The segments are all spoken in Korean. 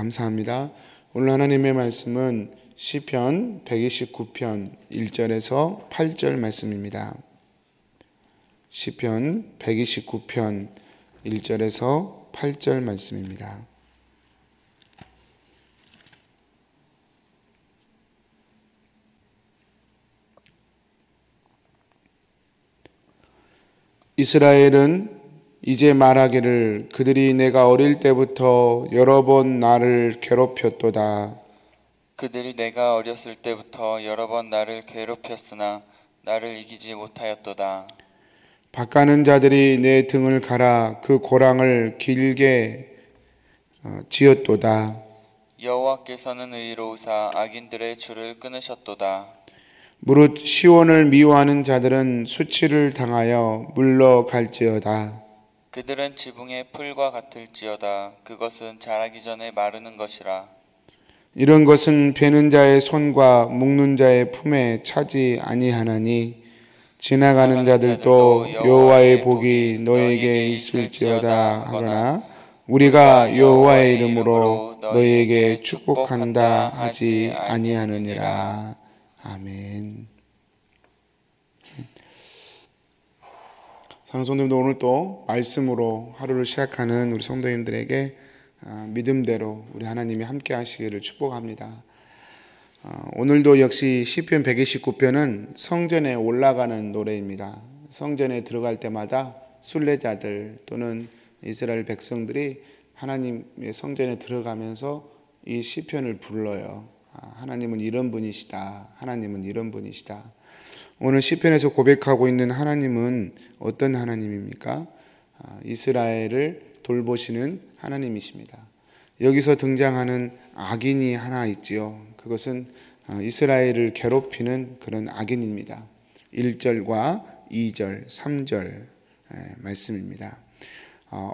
감사합니다. 오늘 하나님의 말씀은 시편 129편 1절에서 8절 말씀입니다. 시편 129편 1절에서 8절 말씀입니다. 이스라엘은 이제 말하기를 그들이 내가 어릴 때부터 여러 번 나를 괴롭혔도다. 그들이 내가 어렸을 때부터 여러 번 나를 괴롭혔으나 나를 이기지 못하였도다. 바까는 자들이 내 등을 갈아 그 고랑을 길게 지었도다. 여호와께서는 의로우사 악인들의 줄을 끊으셨도다. 무릇 시온을 미워하는 자들은 수치를 당하여 물러갈지어다. 그들은 지붕의 풀과 같을지어다. 그것은 자라기 전에 마르는 것이라. 이런 것은 베는 자의 손과 묶는 자의 품에 차지 아니하나니 지나가는 자들도 여호와의 복이 너에게 있을지어다 하거나 우리가 여호와의 이름으로 너에게 축복한다 하지 아니하느니라. 아멘. 사랑하는 성도님들, 오늘 또 말씀으로 하루를 시작하는 우리 성도님들에게 믿음대로 우리 하나님이 함께 하시기를 축복합니다. 오늘도 역시 시편 129편은 성전에 올라가는 노래입니다. 성전에 들어갈 때마다 순례자들 또는 이스라엘 백성들이 하나님의 성전에 들어가면서 이 시편을 불러요. 하나님은 이런 분이시다. 하나님은 이런 분이시다. 오늘 시편에서 고백하고 있는 하나님은 어떤 하나님입니까? 이스라엘을 돌보시는 하나님이십니다. 여기서 등장하는 악인이 하나 있지요. 그것은 이스라엘을 괴롭히는 그런 악인입니다. 1절과 2절, 3절 말씀입니다.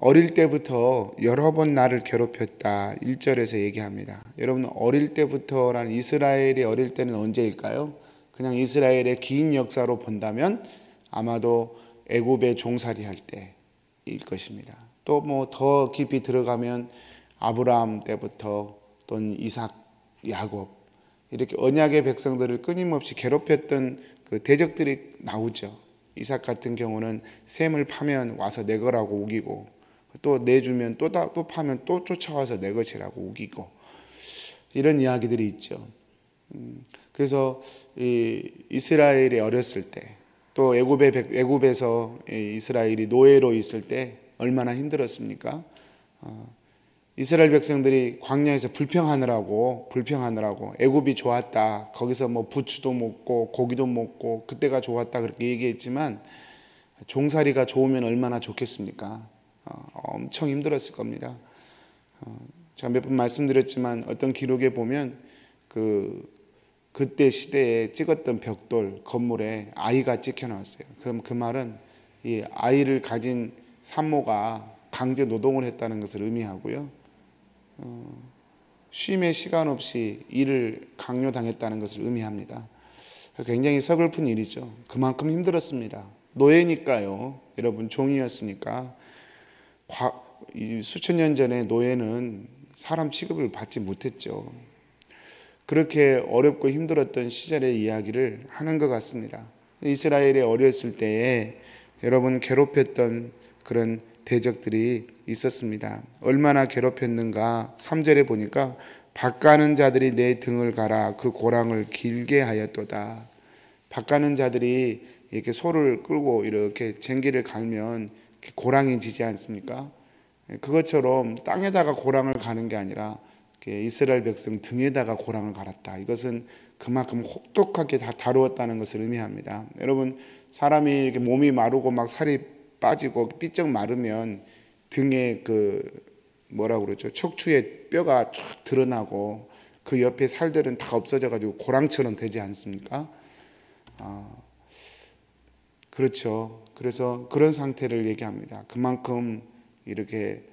어릴 때부터 여러 번 나를 괴롭혔다. 1절에서 얘기합니다. 여러분, 어릴 때부터라는 이스라엘이 어릴 때는 언제일까요? 그냥 이스라엘의 긴 역사로 본다면 아마도 애굽에 종살이할 때일 것입니다. 또 뭐 더 깊이 들어가면 아브라함 때부터 또는 이삭, 야곱 이렇게 언약의 백성들을 끊임없이 괴롭혔던 그 대적들이 나오죠. 이삭 같은 경우는 샘을 파면 와서 내 거라고 우기고 또 내주면 또 파면 또 쫓아와서 내 것이라고 우기고 이런 이야기들이 있죠. 그래서 이스라엘이 어렸을 때 또 애굽에서 이스라엘이 노예로 있을 때 얼마나 힘들었습니까? 이스라엘 백성들이 광야에서 불평하느라고 애굽이 좋았다. 거기서 뭐 부추도 먹고 고기도 먹고 그때가 좋았다 그렇게 얘기했지만 종살이가 좋으면 얼마나 좋겠습니까? 엄청 힘들었을 겁니다. 제가 몇 번 말씀드렸지만 어떤 기록에 보면 그때 시대에 찍었던 벽돌 건물에 아이가 찍혀 나왔어요. 그럼 그 말은 이 아이를 가진 산모가 강제 노동을 했다는 것을 의미하고요. 쉼의 시간 없이 일을 강요당했다는 것을 의미합니다. 굉장히 서글픈 일이죠. 그만큼 힘들었습니다. 노예니까요. 여러분, 종이었으니까. 수천 년 전에 노예는 사람 취급을 받지 못했죠. 그렇게 어렵고 힘들었던 시절의 이야기를 하는 것 같습니다. 이스라엘이 어렸을 때에 여러분 괴롭혔던 그런 대적들이 있었습니다. 얼마나 괴롭혔는가 3절에 보니까 바까는 자들이 내 등을 갈아 그 고랑을 길게 하였도다. 바까는 자들이 이렇게 소를 끌고 이렇게 쟁기를 갈면 고랑이 지지 않습니까? 그것처럼 땅에다가 고랑을 가는 게 아니라 이스라엘 백성 등에다가 고랑을 갈았다. 이것은 그만큼 혹독하게 다 다루었다는 것을 의미합니다. 여러분, 사람이 이렇게 몸이 마르고 막 살이 빠지고 삐쩍 마르면 등에 뭐라고 그러죠? 척추에 뼈가 쫙 드러나고 그 옆에 살들은 다 없어져가지고 고랑처럼 되지 않습니까? 그렇죠. 그래서 그런 상태를 얘기합니다. 그만큼 이렇게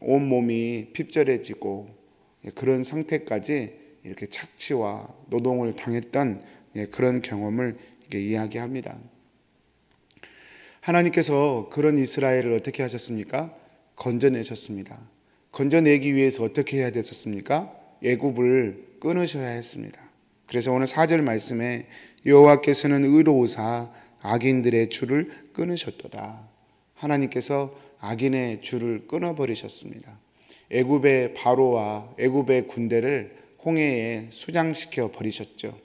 온 몸이 핍절해지고 그런 상태까지 이렇게 착취와 노동을 당했던 그런 경험을 이야기합니다. 하나님께서 그런 이스라엘을 어떻게 하셨습니까? 건져내셨습니다. 건져내기 위해서 어떻게 해야 됐었습니까? 애굽을 끊으셔야 했습니다. 그래서 오늘 4절 말씀에 여호와께서는 의로우사 악인들의 줄을 끊으셨도다. 하나님께서 악인의 줄을 끊어버리셨습니다. 애굽의 바로와 애굽의 군대를 홍해에 수장시켜 버리셨죠.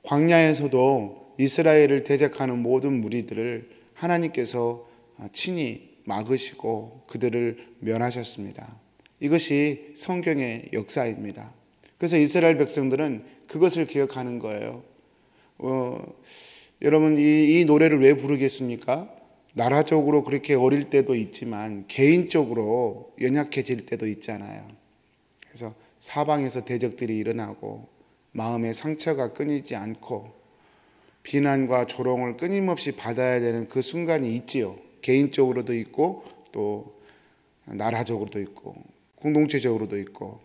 광야에서도 이스라엘을 대적하는 모든 무리들을 하나님께서 친히 막으시고 그들을 멸하셨습니다. 이것이 성경의 역사입니다. 그래서 이스라엘 백성들은 그것을 기억하는 거예요. 여러분 이 노래를 왜 부르겠습니까? 나라적으로 그렇게 어릴 때도 있지만 개인적으로 연약해질 때도 있잖아요. 그래서 사방에서 대적들이 일어나고 마음의 상처가 끊이지 않고 비난과 조롱을 끊임없이 받아야 되는 그 순간이 있지요. 개인적으로도 있고 또 나라적으로도 있고 공동체적으로도 있고,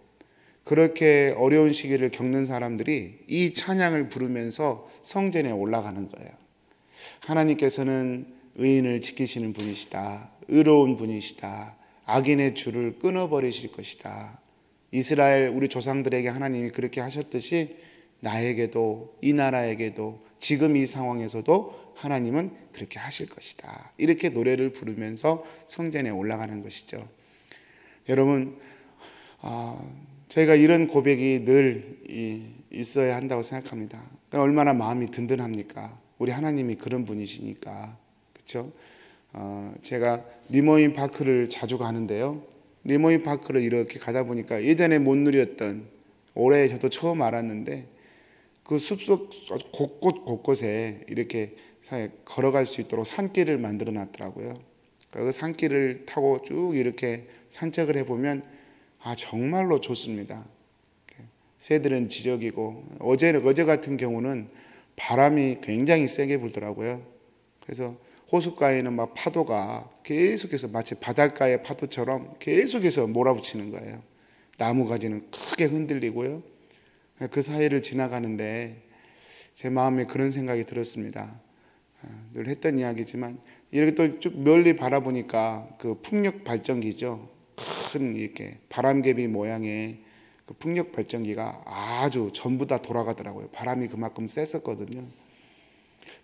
그렇게 어려운 시기를 겪는 사람들이 이 찬양을 부르면서 성전에 올라가는 거예요. 하나님께서는 의인을 지키시는 분이시다. 의로운 분이시다. 악인의 줄을 끊어버리실 것이다. 이스라엘 우리 조상들에게 하나님이 그렇게 하셨듯이 나에게도 이 나라에게도 지금 이 상황에서도 하나님은 그렇게 하실 것이다. 이렇게 노래를 부르면서 성전에 올라가는 것이죠. 여러분, 저희가 이런 고백이 늘 있어야 한다고 생각합니다. 얼마나 마음이 든든합니까? 우리 하나님이 그런 분이시니까. 그렇죠? 제가 리모인 파크를 자주 가는데요. 리모인 파크를 이렇게 가다 보니까 예전에 못 누렸던, 올해 저도 처음 알았는데 그 숲속 곳곳에 이렇게 걸어갈 수 있도록 산길을 만들어 놨더라고요. 그 산길을 타고 쭉 이렇게 산책을 해보면 정말로 좋습니다. 새들은 지저귀고 어제 같은 경우는 바람이 굉장히 세게 불더라고요. 그래서 호숫가에는 막 파도가 계속해서 마치 바닷가의 파도처럼 계속해서 몰아붙이는 거예요. 나무 가지는 크게 흔들리고요. 그 사이를 지나가는데 제 마음에 그런 생각이 들었습니다. 늘 했던 이야기지만 이렇게 또 쭉 멀리 바라보니까 그 풍력 발전기죠. 큰 이렇게 바람개비 모양의 그 풍력 발전기가 아주 전부 다 돌아가더라고요. 바람이 그만큼 셌었거든요.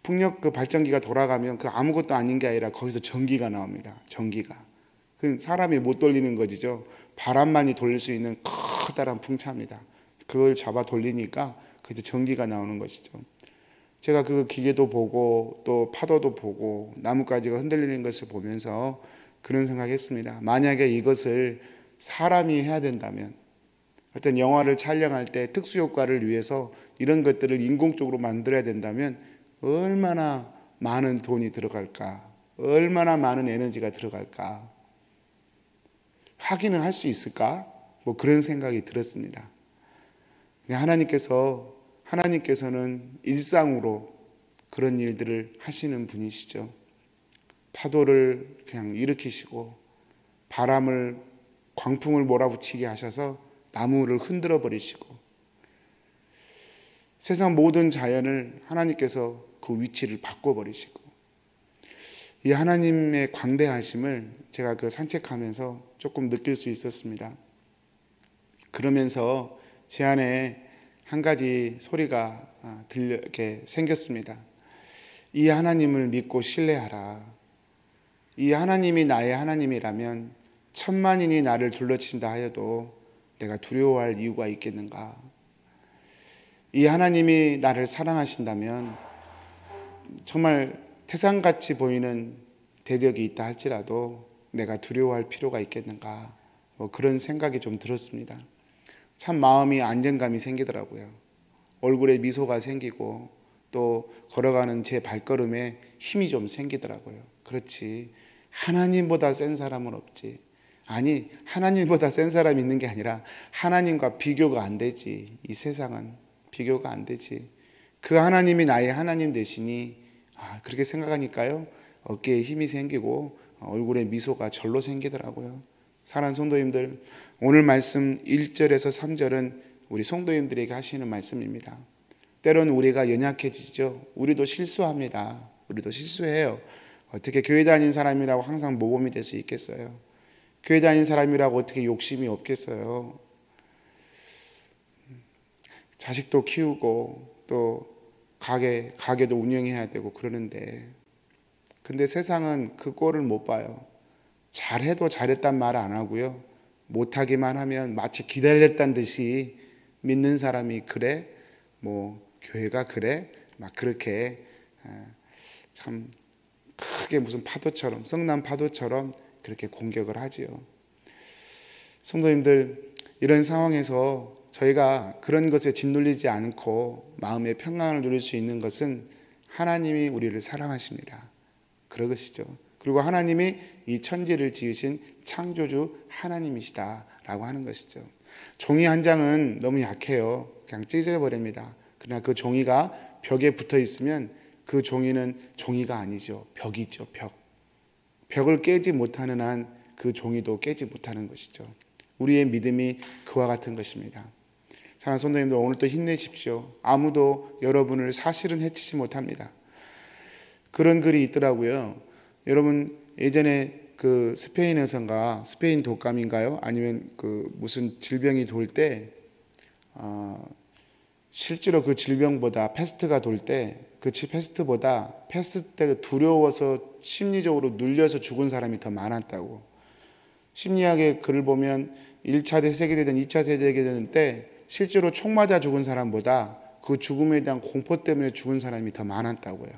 풍력 그 발전기가 돌아가면 그 아무것도 아닌 게 아니라 거기서 전기가 나옵니다. 전기가. 그 사람이 못 돌리는 거지죠. 바람만이 돌릴 수 있는 커다란 풍차입니다. 그걸 잡아 돌리니까 거기서 전기가 나오는 것이죠. 제가 그 기계도 보고 또 파도도 보고 나뭇가지가 흔들리는 것을 보면서 그런 생각했습니다. 만약에 이것을 사람이 해야 된다면, 어떤 영화를 촬영할 때 특수효과를 위해서 이런 것들을 인공적으로 만들어야 된다면 얼마나 많은 돈이 들어갈까, 얼마나 많은 에너지가 들어갈까, 하기는 할 수 있을까? 그런 생각이 들었습니다. 하나님께서는 일상으로 그런 일들을 하시는 분이시죠. 파도를 그냥 일으키시고 바람을, 광풍을 몰아붙이게 하셔서 나무를 흔들어 버리시고 세상 모든 자연을 하나님께서 그 위치를 바꿔버리시고, 이 하나님의 광대하심을 제가 그 산책하면서 조금 느낄 수 있었습니다. 그러면서 제 안에 한 가지 소리가 이렇게 생겼습니다. 이 하나님을 믿고 신뢰하라. 이 하나님이 나의 하나님이라면 천만인이 나를 둘러친다 하여도 내가 두려워할 이유가 있겠는가? 이 하나님이 나를 사랑하신다면 정말 태산같이 보이는 대적이 있다 할지라도 내가 두려워할 필요가 있겠는가? 그런 생각이 좀 들었습니다. 참 마음이 안정감이 생기더라고요. 얼굴에 미소가 생기고 또 걸어가는 제 발걸음에 힘이 좀 생기더라고요. 그렇지, 하나님보다 센 사람은 없지. 아니, 하나님보다 센 사람이 있는 게 아니라 하나님과 비교가 안 되지. 이 세상은 비교가 안 되지. 그 하나님이 나의 하나님 되시니 그렇게 생각하니까요, 어깨에 힘이 생기고 얼굴에 미소가 절로 생기더라고요. 사랑하는 성도님들, 오늘 말씀 1절에서 3절은 우리 성도님들에게 하시는 말씀입니다. 때로는 우리가 연약해지죠. 우리도 실수합니다. 우리도 실수해요. 어떻게 교회 다니는 사람이라고 항상 모범이 될 수 있겠어요? 교회 다니는 사람이라고 어떻게 욕심이 없겠어요? 자식도 키우고 또 가게도 운영해야 되고 그러는데, 근데 세상은 그 꼴을 못 봐요. 잘해도 잘했단 말 안 하고요, 못하기만 하면 마치 기다렸단 듯이 믿는 사람이 그래? 뭐 교회가 그래? 막 그렇게 참 크게 무슨 파도처럼, 성난 파도처럼 그렇게 공격을 하지요. 성도님들, 이런 상황에서 저희가 그런 것에 짓눌리지 않고 마음의 평안을 누릴 수 있는 것은 하나님이 우리를 사랑하십니다. 그러시죠. 그리고 하나님이 이 천지를 지으신 창조주 하나님이시다라고 하는 것이죠. 종이 한 장은 너무 약해요. 그냥 찢어버립니다. 그러나 그 종이가 벽에 붙어 있으면 그 종이는 종이가 아니죠. 벽이죠. 벽을 깨지 못하는 한 그 종이도 깨지 못하는 것이죠. 우리의 믿음이 그와 같은 것입니다. 사랑하는 성도님들, 오늘 또 힘내십시오. 아무도 여러분을 사실은 해치지 못합니다. 그런 글이 있더라고요. 여러분, 예전에 그 스페인에선가, 스페인 독감인가요? 아니면 그 무슨 질병이 돌 때, 실제로 그 질병보다 패스트가 돌 때, 그 패스트보다 패스트 때가 두려워서 심리적으로 눌려서 죽은 사람이 더 많았다고. 심리학의 글을 보면 1차 세계대전, 2차 세계대전 때 실제로 총 맞아 죽은 사람보다 그 죽음에 대한 공포 때문에 죽은 사람이 더 많았다고요.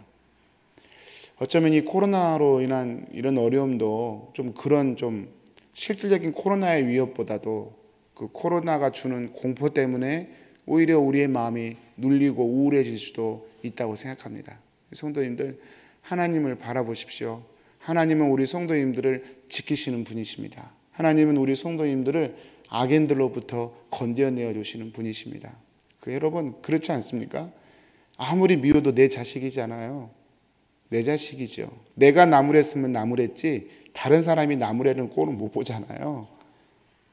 어쩌면 이 코로나로 인한 이런 어려움도 좀 실질적인 코로나의 위협보다도 그 코로나가 주는 공포 때문에 오히려 우리의 마음이 눌리고 우울해질 수도 있다고 생각합니다. 성도님들, 하나님을 바라보십시오. 하나님은 우리 성도님들을 지키시는 분이십니다. 하나님은 우리 성도님들을 악인들로부터 건져내어 주시는 분이십니다. 여러분, 그렇지 않습니까? 아무리 미워도 내 자식이잖아요. 내 자식이죠. 내가 나무랬으면 나무랬지 다른 사람이 나무래는 꼴은 못 보잖아요.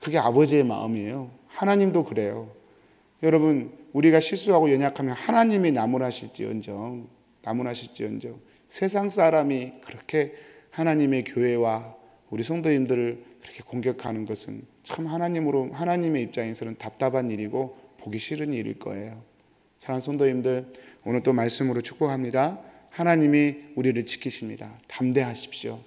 그게 아버지의 마음이에요. 하나님도 그래요. 여러분, 우리가 실수하고 연약하면 하나님이 나무라실지언정 세상 사람이 그렇게 하나님의 교회와 우리 성도님들을 그렇게 공격하는 것은 참 하나님의 입장에서는 답답한 일이고 보기 싫은 일일 거예요. 사랑하는 성도님들, 오늘 또 말씀으로 축복합니다. 하나님이 우리를 지키십니다. 담대하십시오.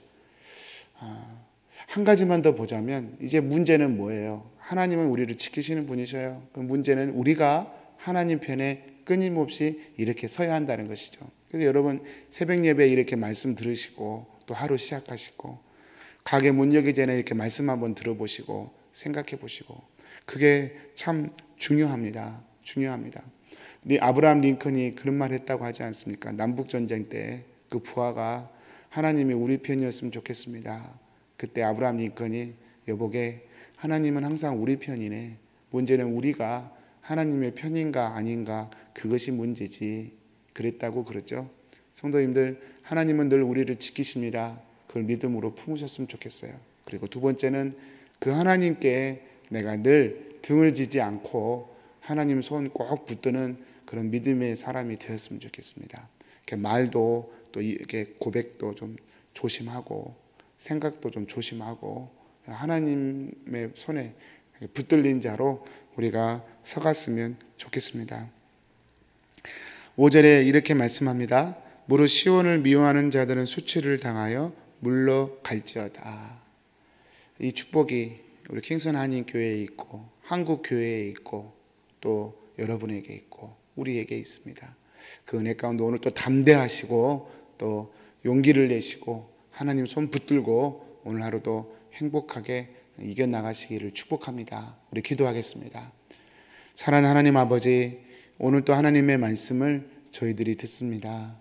한 가지만 더 보자면, 이제 문제는 뭐예요? 하나님은 우리를 지키시는 분이셔요. 그 문제는 우리가 하나님 편에 끊임없이 이렇게 서야 한다는 것이죠. 그래서 여러분, 새벽 예배 이렇게 말씀 들으시고 또 하루 시작하시고 가게 문 열기 전에 이렇게 말씀 한번 들어보시고 생각해 보시고, 그게 참 중요합니다. 아브라함 링컨이 그런 말 했다고 하지 않습니까? 남북전쟁 때 그 부하가 하나님이 우리 편이었으면 좋겠습니다. 그때 아브라함 링컨이 여보게, 하나님은 항상 우리 편이네. 문제는 우리가 하나님의 편인가 아닌가, 그것이 문제지. 그랬다고 그러죠. 성도님들, 하나님은 늘 우리를 지키십니다. 그걸 믿음으로 품으셨으면 좋겠어요. 그리고 두 번째는 그 하나님께 내가 늘 등을 지지 않고 하나님 손 꼭 붙드는 그런 믿음의 사람이 되었으면 좋겠습니다. 이렇게 말도 또 이렇게 고백도 좀 조심하고 생각도 좀 조심하고 하나님의 손에 붙들린 자로 우리가 서갔으면 좋겠습니다. 5절에 이렇게 말씀합니다. 무릇 시온을 미워하는 자들은 수치를 당하여 물러갈지어다. 이 축복이 우리 킹선 한인교회에 있고 한국 교회에 있고 또 여러분에게 있고 우리에게 있습니다. 그 은혜 가운데 오늘 또 담대하시고 또 용기를 내시고 하나님 손 붙들고 오늘 하루도 행복하게 이겨나가시기를 축복합니다. 우리 기도하겠습니다. 사랑하는 하나님 아버지, 오늘 또 하나님의 말씀을 저희들이 듣습니다.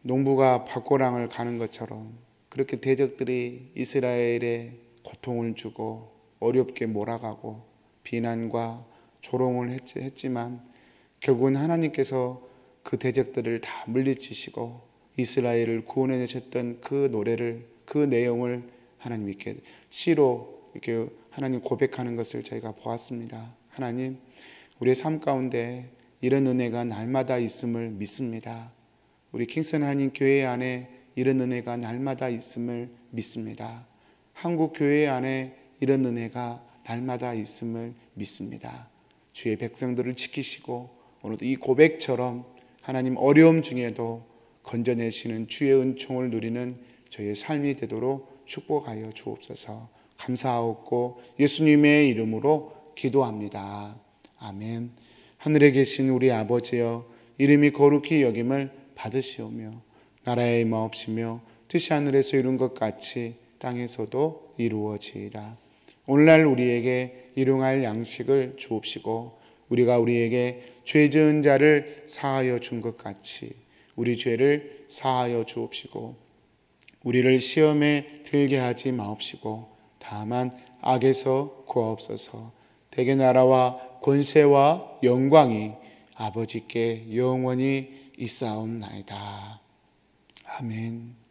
농부가 밭고랑을 가는 것처럼 그렇게 대적들이 이스라엘에 고통을 주고 어렵게 몰아가고 비난과 조롱을 했지만 결국은 하나님께서 그 대적들을 다 물리치시고 이스라엘을 구원해 주셨던 그 노래를, 그 내용을 하나님 이렇게 시로 이렇게 하나님 고백하는 것을 저희가 보았습니다. 하나님, 우리의 삶 가운데 이런 은혜가 날마다 있음을 믿습니다. 우리 킹선 한인 교회 안에 이런 은혜가 날마다 있음을 믿습니다. 한국 교회 안에 이런 은혜가 날마다 있음을 믿습니다. 주의 백성들을 지키시고 오늘도 이 고백처럼 하나님 어려움 중에도 건져내시는 주의 은총을 누리는 저희의 삶이 되도록 축복하여 주옵소서. 감사하옵고 예수님의 이름으로 기도합니다. 아멘. 하늘에 계신 우리 아버지여, 이름이 거룩히 여김을 받으시오며 나라의 임하옵시며 뜻이 하늘에서 이룬 것 같이 땅에서도 이루어지이다. 오늘날 우리에게 일용할 양식을 주옵시고 우리가 우리에게 죄 지은 자를 사하여 준 것 같이 우리 죄를 사하여 주옵시고 우리를 시험에 들게 하지 마옵시고 다만 악에서 구하옵소서. 대개 나라와 권세와 영광이 아버지께 영원히 있사옵나이다. 아멘.